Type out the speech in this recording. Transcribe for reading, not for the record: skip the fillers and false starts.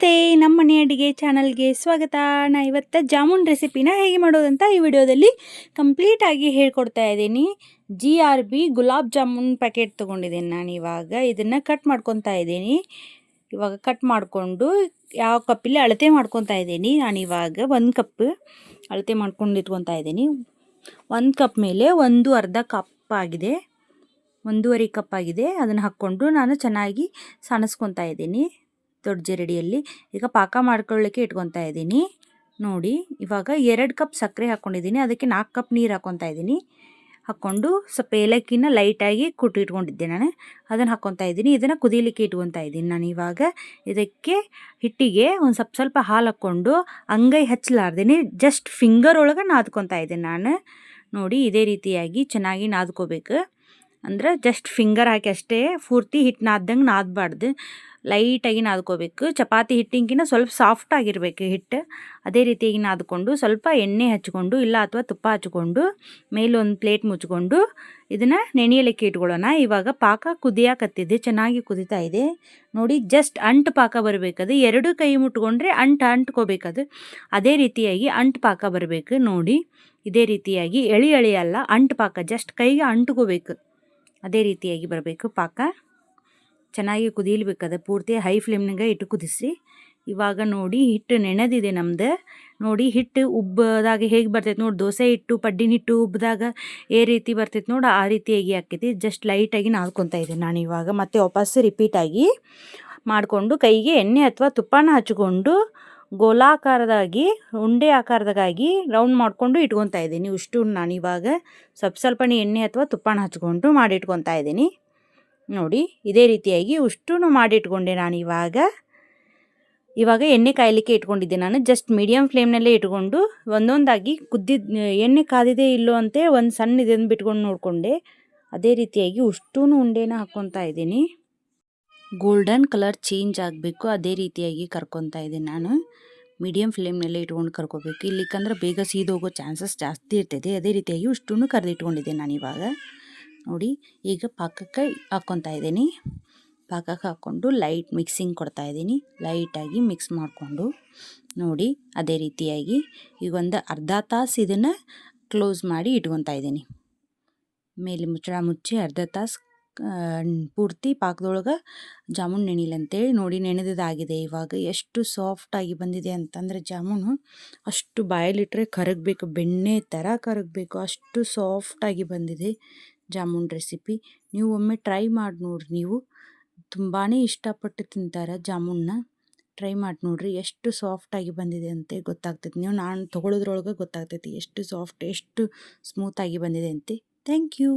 ನಮಸ್ತೆ, ನಮ್ಮ ಮನೆ ಅಡುಗೆ ಚಾನಲ್ಗೆ ಸ್ವಾಗತ. ಇವತ್ತು ಜಾಮೂನ್ ರೆಸಿಪಿನ ಹೇಗೆ ಮಾಡೋದಂತ ಈ ವಿಡಿಯೋದಲ್ಲಿ ಕಂಪ್ಲೀಟಾಗಿ ಹೇಳ್ಕೊಡ್ತಾ ಇದ್ದೀನಿ. GRB ಗುಲಾಬ್ ಜಾಮೂನ್ ಪ್ಯಾಕೆಟ್ ತೊಗೊಂಡಿದ್ದೀನಿ ನಾನು. ಇವಾಗ ಇದನ್ನು ಕಟ್ ಮಾಡ್ಕೊತಾ ಇದ್ದೀನಿ. ಇವಾಗ ಕಟ್ ಮಾಡಿಕೊಂಡು ಯಾವ ಕಪ್ಪಲ್ಲಿ ಅಳತೆ ಮಾಡ್ಕೊತಾ ಇದ್ದೀನಿ. ನಾನಿವಾಗ 1 ಕಪ್ ಅಳತೆ ಮಾಡ್ಕೊಂಡು ಇಟ್ಕೊತಾ ಇದ್ದೀನಿ. 1 ಕಪ್ ಮೇಲೆ ಅರ್ಧ ಕಪ್ ಆಗಿದೆ, 1.5 ಕಪ್ ಆಗಿದೆ. ಅದನ್ನು ಹಾಕ್ಕೊಂಡು ನಾನು ಚೆನ್ನಾಗಿ ಸಾಣಿಸ್ಕೊತಾ ಇದ್ದೀನಿ ದೊಡ್ಡ ಜರಡಿಯಲ್ಲಿ. ಈಗ ಪಾಕ ಮಾಡ್ಕೊಳ್ಳಿಕ್ಕೆ ಇಟ್ಕೊತಾ ಇದ್ದೀನಿ. ನೋಡಿ, ಇವಾಗ 2 ಕಪ್ ಸಕ್ಕರೆ ಹಾಕ್ಕೊಂಡಿದ್ದೀನಿ, ಅದಕ್ಕೆ 4 ಕಪ್ ನೀರು ಹಾಕ್ಕೊತಾ ಇದ್ದೀನಿ. ಹಾಕ್ಕೊಂಡು ಸ್ವಲ್ಪ ಏಲಕ್ಕಿನ ಲೈಟಾಗಿ ಕುಟ್ಟಿಟ್ಕೊಂಡಿದ್ದೆ ನಾನು, ಅದನ್ನು ಹಾಕ್ಕೊತಾ ಇದ್ದೀನಿ. ಇದನ್ನು ಕುದಿಯಲಿಕ್ಕೆ ಇಟ್ಕೊತಾ ಇದ್ದೀನಿ ನಾನು. ಇವಾಗ ಇದಕ್ಕೆ ಹಿಟ್ಟಿಗೆ ಒಂದು ಸ್ವಲ್ಪ ಹಾಲು ಹಾಕ್ಕೊಂಡು ಅಂಗೈ ಹಚ್ಚಲಾರ್ದೇನೆ ಜಸ್ಟ್ ಫಿಂಗರ್ ಒಳಗೆ ನಾದ್ಕೊತಾ ಇದ್ದೀನಿ ನಾನು. ನೋಡಿ, ಇದೇ ರೀತಿಯಾಗಿ ಚೆನ್ನಾಗಿ ನಾದ್ಕೋಬೇಕು. ಅಂದ್ರೆ ಜಸ್ಟ್ ಫಿಂಗರ್ ಹಾಕಿ ಅಷ್ಟೇ, ಪೂರ್ತಿ ಹಿಟ್ಟು ನಾದ್ದಂಗೆ ನಾದಬಾರ್ದು, ಲೈಟಾಗಿ ನಾದ್ಕೋಬೇಕು. ಚಪಾತಿ ಹಿಟ್ಟಿಂಗಿನ ಸ್ವಲ್ಪ ಸಾಫ್ಟ್ ಆಗಿರಬೇಕು ಹಿಟ್ಟು. ಅದೇ ರೀತಿಯಾಗಿ ನಾದ್ಕೊಂಡು ಸ್ವಲ್ಪ ಎಣ್ಣೆ ಹಚ್ಕೊಂಡು ಇಲ್ಲ ಅಥವಾ ತುಪ್ಪ ಹಚ್ಕೊಂಡು ಮೇಲೊಂದು ಪ್ಲೇಟ್ ಮುಚ್ಕೊಂಡು ಇದನ್ನು ನೆನೆಯಲಿಕ್ಕೆ ಇಟ್ಕೊಳ್ಳೋಣ. ಇವಾಗ ಪಾಕ ಕುದಿಯಾಕತ್ತಿದೆ, ಚೆನ್ನಾಗಿ ಕುದೀತಾ ಇದೆ. ನೋಡಿ, ಜಸ್ಟ್ ಅಂಟು ಪಾಕ ಬರಬೇಕದು. 2 ಕೈ ಮುಟ್ಕೊಂಡ್ರೆ ಅಂಟ್ಕೋಬೇಕದು. ಅದೇ ರೀತಿಯಾಗಿ ಅಂಟು ಪಾಕ ಬರಬೇಕು. ನೋಡಿ, ಇದೇ ರೀತಿಯಾಗಿ ಎಳಿ ಅಲ್ಲ, ಅಂಟು ಪಾಕ, ಜಸ್ಟ್ ಕೈಗೆ ಅಂಟ್ಕೋಬೇಕು. ಅದೇ ರೀತಿಯಾಗಿ ಬರಬೇಕು ಪಾಕ. ಚೆನ್ನಾಗಿ ಕುದಿಯಲ್ಬೇಕದು, ಪೂರ್ತಿ ಹೈ ಫ್ಲೇಮ್ನಾಗ ಇಟ್ಟು ಕುದಿಸಿ. ಇವಾಗ ನೋಡಿ, ಹಿಟ್ಟು ನೆನೆದಿದೆ ನಮ್ದು. ನೋಡಿ, ಹಿಟ್ಟು ಉಬ್ಬದಾಗ ಹೇಗೆ ಬರ್ತೈತೆ ನೋಡಿ, ದೋಸೆ ಹಿಟ್ಟು ಪಡ್ಡಿನ ಹಿಟ್ಟು ಉಬ್ಬಿದಾಗ ರೀತಿ ಬರ್ತೈತೆ ನೋಡಿ, ಆ ರೀತಿಯಾಗಿ ಆಕೈತಿ. ಜಸ್ಟ್ ಲೈಟಾಗಿ ನಾದ್ಕೊತಾ ಇದ್ದೀನಿ ನಾನು. ಇವಾಗ ಮತ್ತೆ ವಾಪಸ್ ರಿಪೀಟಾಗಿ ಮಾಡಿಕೊಂಡು ಕೈಗೆ ಎಣ್ಣೆ ಅಥವಾ ತುಪ್ಪನ ಹಚ್ಕೊಂಡು ಗೋಲಾಕಾರದಾಗಿ ಉಂಡೆ ಆಕಾರದಾಗಿ ರೌಂಡ್ ಮಾಡಿಕೊಂಡು ಇಟ್ಕೊತಾ ಇದ್ದೀನಿ. ಇಷ್ಟು ನಾನು ಇವಾಗ ಸ್ವಲ್ಪನೇ ಎಣ್ಣೆ ಅಥವಾ ತುಪ್ಪನ ಹಚ್ಕೊಂಡು ಮಾಡಿ ಇಟ್ಕೊತಾ ಇದ್ದೀನಿ. ನೋಡಿ, ಇದೇ ರೀತಿಯಾಗಿ ಉಷ್ಟು ಮಾಡಿಟ್ಕೊಂಡೆ ನಾನು. ಇವಾಗ ಎಣ್ಣೆ ಕಾಯಲಿಕ್ಕೆ ಇಟ್ಕೊಂಡಿದ್ದೆ ನಾನು. ಜಸ್ಟ್ ಮೀಡಿಯಮ್ ಫ್ಲೇಮ್ನಲ್ಲೇ ಇಟ್ಕೊಂಡು ಒಂದೊಂದಾಗಿ ಎಣ್ಣೆ ಕಾದಿದೆ ಇಲ್ಲೋ ಅಂತ ಒಂದು ಸಣ್ಣ ಇದನ್ನು ಬಿಟ್ಕೊಂಡು ನೋಡಿಕೊಂಡೆ. ಅದೇ ರೀತಿಯಾಗಿ ಉಷ್ಟೂ ಉಂಡೆನ ಹಾಕ್ಕೊತಾ ಇದ್ದೀನಿ. ಗೋಲ್ಡನ್ ಕಲರ್ ಚೇಂಜ್ ಆಗಬೇಕು, ಅದೇ ರೀತಿಯಾಗಿ ಕರ್ಕೊತಾ ಇದ್ದೀನಿ ನಾನು. ಮೀಡಿಯಮ್ ಫ್ಲೇಮ್ನಲ್ಲೇ ಇಟ್ಕೊಂಡು ಕರ್ಕೋಬೇಕು, ಇಲ್ಲಿಕ್ಕಂದ್ರೆ ಬೇಗ ಸೀದೋಗೋ ಚಾನ್ಸಸ್ ಜಾಸ್ತಿ ಇರ್ತೈತೆ. ಅದೇ ರೀತಿಯಾಗಿ ಉಷ್ಟೂ ಕರೆದಿಟ್ಕೊಂಡಿದ್ದೆ ನಾನು. ಇವಾಗ ನೋಡಿ, ಈಗ ಪಾಕಕ್ಕೆ ಹಾಕ್ಕೊತಾ ಇದ್ದೀನಿ. ಪಾಕಕ್ಕೆ ಹಾಕ್ಕೊಂಡು ಲೈಟ್ ಮಿಕ್ಸಿಂಗ್ ಕೊಡ್ತಾ ಇದ್ದೀನಿ. ಲೈಟಾಗಿ ಮಿಕ್ಸ್ ಮಾಡಿಕೊಂಡು ನೋಡಿ, ಅದೇ ರೀತಿಯಾಗಿ ಈಗ ಒಂದು ಅರ್ಧ ತಾಸು ಇದನ್ನು ಕ್ಲೋಸ್ ಮಾಡಿ ಇಟ್ಕೊತಾ ಇದ್ದೀನಿ. ಮೇಲೆ ಮುಚ್ಚಳ ಮುಚ್ಚಿ ಅರ್ಧ ತಾಸು ಪೂರ್ತಿ ಪಾಕದೊಳಗೆ ಜಾಮೂನ್ ನೆನಿಲ್ಲ ಅಂತೇಳಿ. ನೋಡಿ, ನೆನೆದಾಗಿದೆ. ಇವಾಗ ಎಷ್ಟು ಸಾಫ್ಟಾಗಿ ಬಂದಿದೆ ಅಂತಂದರೆ ಜಾಮೂನು ಅಷ್ಟು ಬಾಯಲ್ಲಿಟ್ಟರೆ ಕರಗಬೇಕು, ಬೆಣ್ಣೆ ಥರ ಕರಗಬೇಕು, ಅಷ್ಟು ಸಾಫ್ಟಾಗಿ ಬಂದಿದೆ ಜಾಮೂನ್ ರೆಸಿಪಿ. ನೀವು ಒಮ್ಮೆ ಟ್ರೈ ಮಾಡಿ ನೋಡ್ರಿ. ನೀವು ತುಂಬಾ ಇಷ್ಟಪಟ್ಟು ತಿಂತಾರೆ ಜಾಮೂನ್ನ. ಟ್ರೈ ಮಾಡಿ ನೋಡ್ರಿ, ಎಷ್ಟು ಸಾಫ್ಟಾಗಿ ಬಂದಿದೆ ಅಂತ ಗೊತ್ತಾಗ್ತೈತಿ. ನೀವು ನಾನು ತೊಗೊಳೋದ್ರೊಳಗೆ ಗೊತ್ತಾಗ್ತೈತಿ ಎಷ್ಟು ಸಾಫ್ಟ್, ಎಷ್ಟು ಸ್ಮೂತಾಗಿ ಬಂದಿದೆ ಅಂತೆ. Thank you.